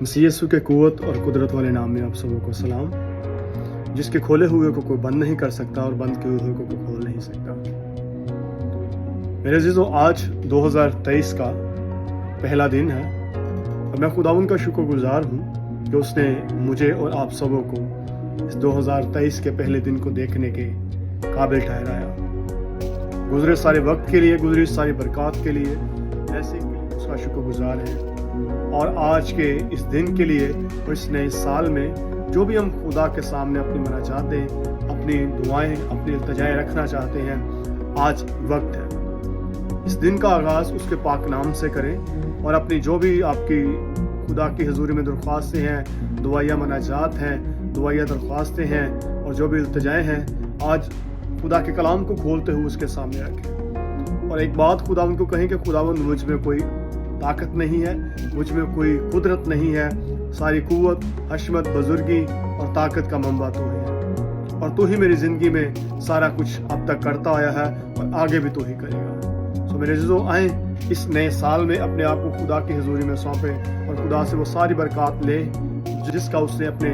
मसीह यीशु के क़ुव्वत और कुदरत वाले नाम में आप सबों को सलाम। जिसके खोले हुए को कोई बंद नहीं कर सकता और बंद किए हुए को कोई खोल नहीं सकता। मेरे अज़ीज़ों, आज 2023 का पहला दिन है और मैं खुदावंद का शुक्रगुजार हूँ कि उसने मुझे और आप सबों को इस 2023 के पहले दिन को देखने के काबिल ठहराया। गुजरे सारे वक्त के लिए, गुजरी सारी बरकत के लिए ऐसे उसका शुक्रगुजार है। और आज के इस दिन के लिए और इस नए साल में जो भी हम खुदा के सामने अपनी मनाजातें, अपनी दुआएं, अपनी इल्तिजाएं रखना चाहते हैं, आज वक्त है। इस दिन का आगाज़ उसके पाक नाम से करें और अपनी जो भी आपकी खुदा की हजूरी में दरख्वास्तें हैं, दुआया मनाजात हैं, दुआया दरख्वास्तें हैं और जो भी इल्तिजाएं हैं, आज खुदा के कलाम को खोलते हुए उसके सामने रखें। और एक बात खुदावंद को कहें कि खुदावंद, मुझ में कोई ताकत नहीं है, मुझ में कोई कुदरत नहीं है, सारी कुव्वत, हशमत, बुजुर्गी और ताकत का मंबा तू है और तू ही मेरी ज़िंदगी में सारा कुछ अब तक करता आया है और आगे भी तू ही करेगा। सो मेरे अज़ीज़ों, आए इस नए साल में अपने आप को खुदा की हजूरी में सौंपें और खुदा से वो सारी बरकत ले जिसका उसने अपने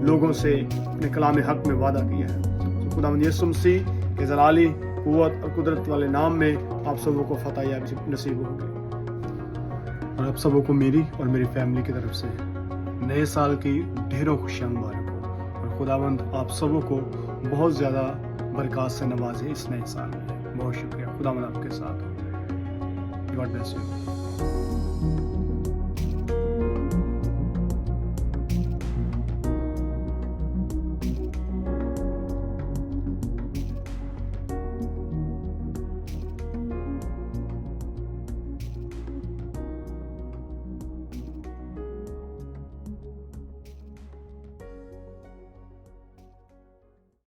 लोगों से अपने कलाम हक में वादा किया है। तो खुदावंद यीशु मसीह के जलाली, कुव्वत और कुदरत वाले नाम में आप सबों को फतह नसीब होगी। और आप सबों को मेरी और मेरी फैमिली की तरफ से नए साल की ढेरों खुशियाँ मुबारक हो और खुदावंद आप सबों को बहुत ज़्यादा बरकत से नवाजे इस नए साल में। बहुत शुक्रिया। खुदावंद आपके साथ हो। God bless you.